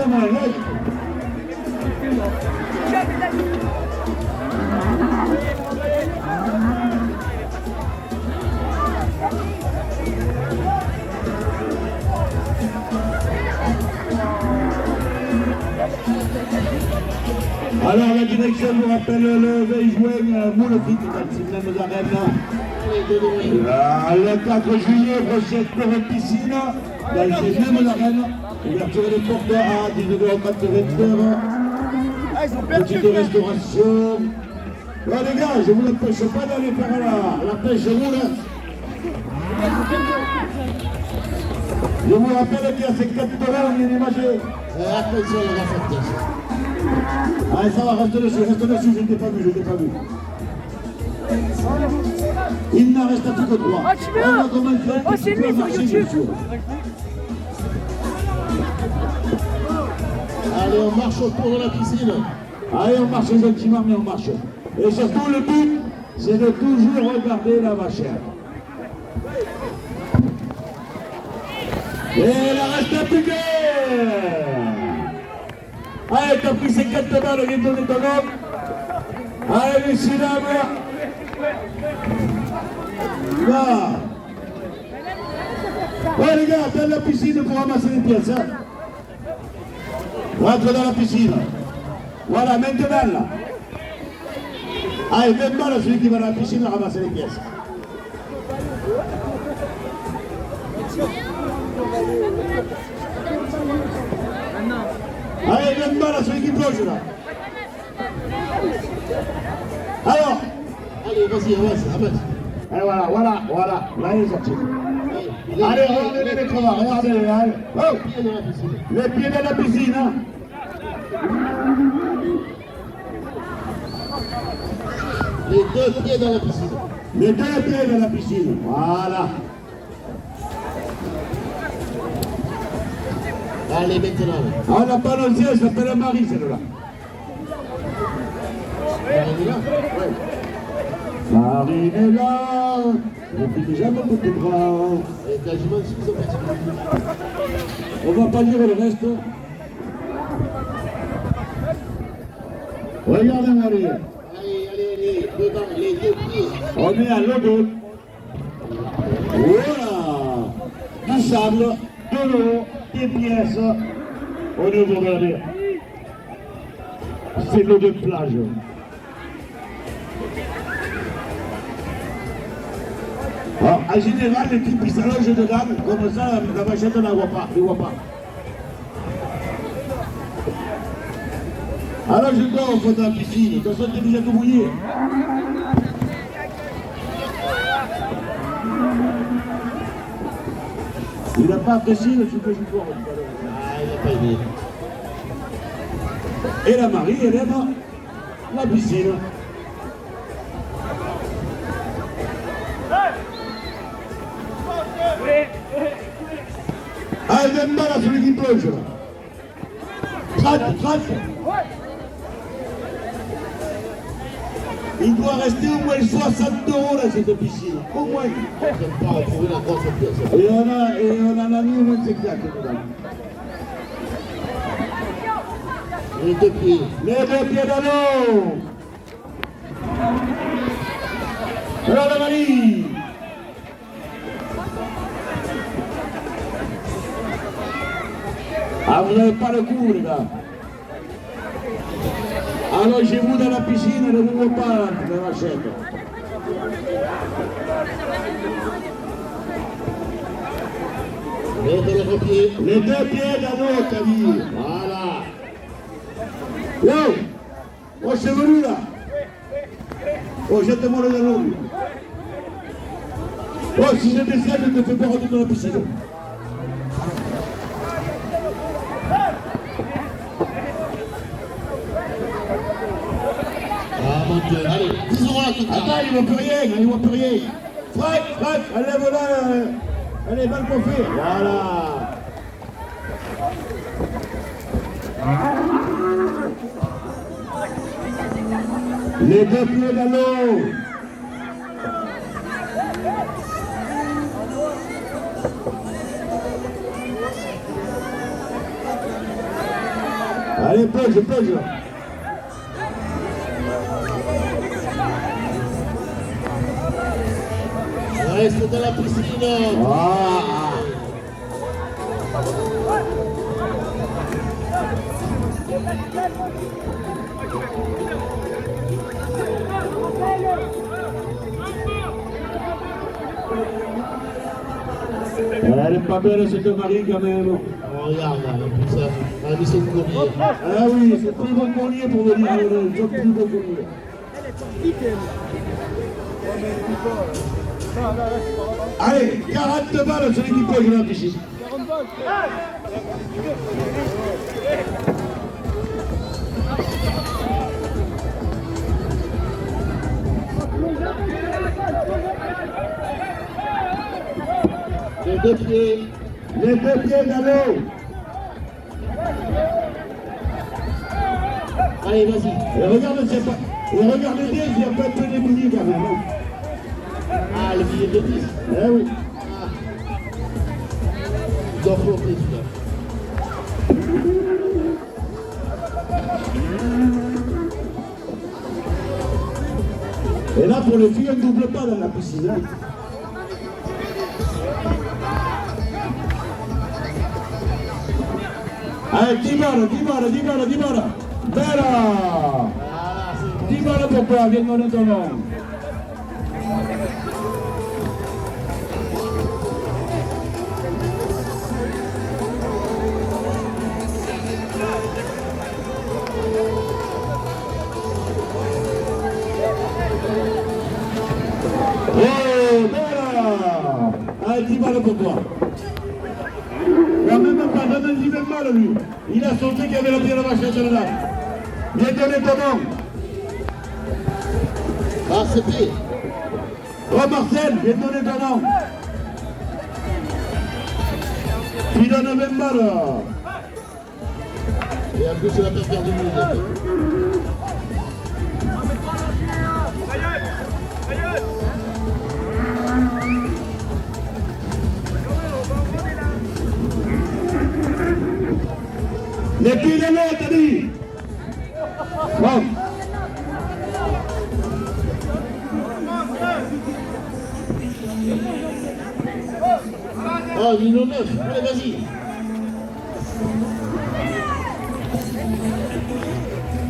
moi, là. Alors la direction vous rappelle le veille juin, vous le dites, dans le même arènes. Le 4 juillet, prochaine nouvelle piscine, dans ces mêmes arènes. Ouverture des portes à 19h, 20h. Petite restauration. Bon les gars, je ne vous empêche pas d'aller faire la pêche roule. Je vous rappelle qu'il y a ces 4 dollars, on vient d'imaginer. Attention, les gars, allez, ça va, reste dessus, je ne t'ai pas vu. Il n'en reste plus que 3. Oh, tu veux? Oh, c'est lui sur YouTube. Allez, on marche autour de la piscine. Allez, on marche gentiment, mais on marche. Et surtout, le but, c'est de toujours regarder la vachère. Et il en reste plus que... Allez, t'as pris ces 4 balles, viens donner ton homme. Allez, messieurs, dames. Là. Ouais, les gars, dans la piscine pour ramasser les pièces. Hein. Rentre dans la piscine. Voilà, maintenant, là. Allez, 20 balles, celui qui va dans la piscine, ramasser les pièces. Allez, 20 balles à celui qui plonge là. Alors. Allez, vas-y, avance. Et voilà. Là, il est sorti. Allez, regardez les crevards, regardez-les. Allez. Oh. Les pieds dans la piscine. Hein. Les 2 pieds dans la piscine. Les 2 pieds dans la piscine. Voilà. Allez, maintenant. On n'a pas l'osier, elle s'appelle Marie, celle-là. Marie est là? Ouais. Marie est là. Depuis déjà beaucoup de bras. Elle est quasiment suffisamment. On va pas dire le reste. Regardez Marie. Allez, dedans, les 2 pieds. On est à l'eau. Voilà. Du sable, de l'eau, des pièces au niveau de la mer. C'est l'eau de plage. Alors, en général, les types ils s'allongent dedans, comme ça, la vachette ne la voit pas. Il ne voit pas. Alors je dors au fond de la piscine, de toute façon, t'es déjà tout mouillé. Il n'a pas apprécié le truc que je vois. Ah, il n'a pas aimé. Et la Marie, elle aime la piscine. Allez, même mal à celui qui plonge là. 30. Il doit rester au moins 60 € dans cette piscine. Au moins. On va pas trouver la grosse pièce. Et on en a mis au moins 50 dedans. Les 2 pieds. Les 2 pieds dans l'eau. Alors la Marie. Ah, vous n'avez pas le coup, les gars. Allongez-vous dans la piscine et ne vous voyez pas dans la chaîne. Les 2 pieds. Les 2 pieds dans l'eau, t'as dit. Voilà. Yo, oh, c'est venu là. Oh, jette-moi le dans l'eau. Oh, si je descends, je te fais boire toute la piscine. Ah mon Dieu, allez, 10 € là tout à l'heure. Attends, il ne voit plus rien. Franck, enlève-la. Elle est mal coiffée. Voilà. Les 2 pieds dans l'eau. Allez, pause. Reste dans la piscine. Ah. Elle est pas belle cette Marie quand même. Oh, regarde, tout ça. Elle a mis son collier. Ah oui, c'est très bon collier pour venir le job plus beau collier. Allez, 40 balles sur l'équipe gagnante ici. 40 balles. Les deux pieds. Les deux pieds dans l'eau. Allez, vas-y. Et regardez bien, il y a pas peu de billets quand même. Ah, le billet de 10. Eh oui. Ah. Il doit flotter, celui-là. Et là, pour les filles, on ne double pas dans la piscine. Hein. Allez, 10 balles. Bella. Voilà, c'est 10 balles pour toi, viens donner ton nom. Oh, Bella. Allez, 10 balles pour toi. Il n'a même pas donné 10 balles, lui. Il a senti qu'il y avait la pierre à la machine là. Viens donner ton nom. Ah, c'est pire. Oh Marcel, viens donner ton nom. Tu donnes 20 balles. Et en plus, il a pas perdu de minute. Les pieds de l'eau, t'as dit. Bon. Oh, il en 9. Allez, vas-y.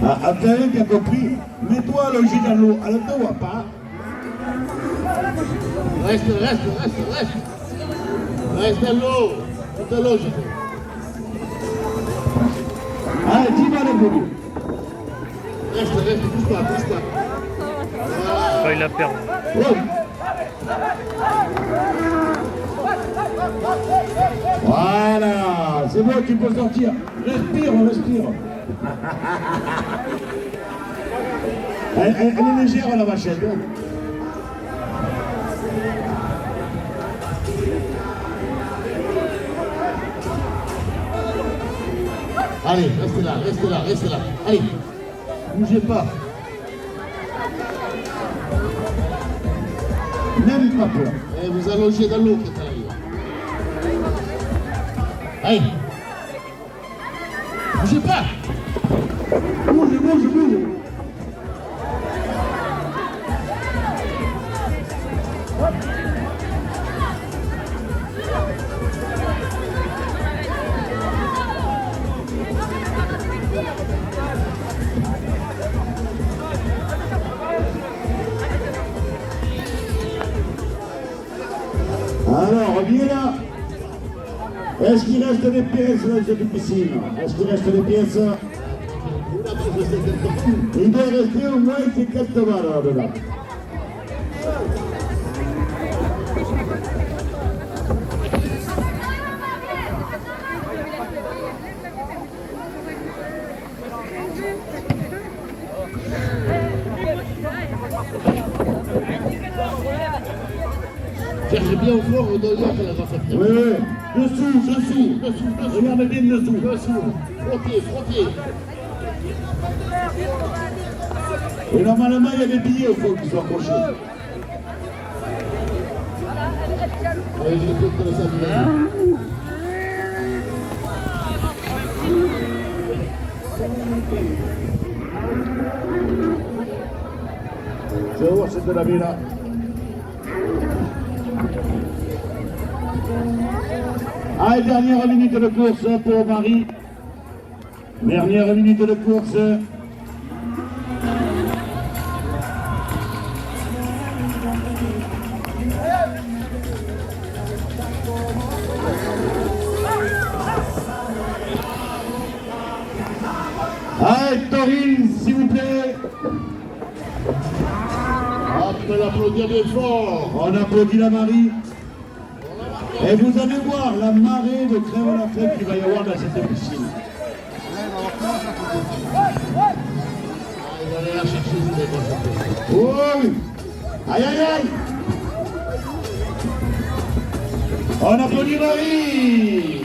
Ah, t'as rien qui a compris. Mets-toi à loger dans l'eau. Alors, ne vois pas. Reste. Reste dans l'eau. Tout à l'eau, j'ai fait. Allez, 10 balles pour lui. Reste, pousse pas. Quand il a perdu. Oh. Voilà, c'est bon, tu peux sortir. Respire. Elle est légère, la vachette. Hein. Allez, reste là. Allez, bougez pas. Même pas peur. Et vous allongez dans l'eau, quand elle arrive. Allez. Bougez pas. Bouge. Alors, viens là. Est-ce qu'il reste des pièces dans cette piscine? Il doit rester au moins 50 balles là-dedans. Cherchez bien au fond, on doit dire qu'elle va sortir. Oui. Dessous. Regarde bien dessous. Frottez. Et normalement, il y a des billets au fond qui sont accrochés. Allez, je vais comme ça. Oh, c'est de la villa. Allez, dernière minute de course pour Marie. Dernière minute de course. Allez, Taurine, s'il vous plaît. Ah, tu peux l'applaudir bien fort. On applaudit la Marie. Et vous allez voir la marée de crève-la-fête qu'il va y avoir dans cette piscine. Il va aller la chercher, c'est bon. Oh oui. Aïe aïe aïe. On applaudit Marie.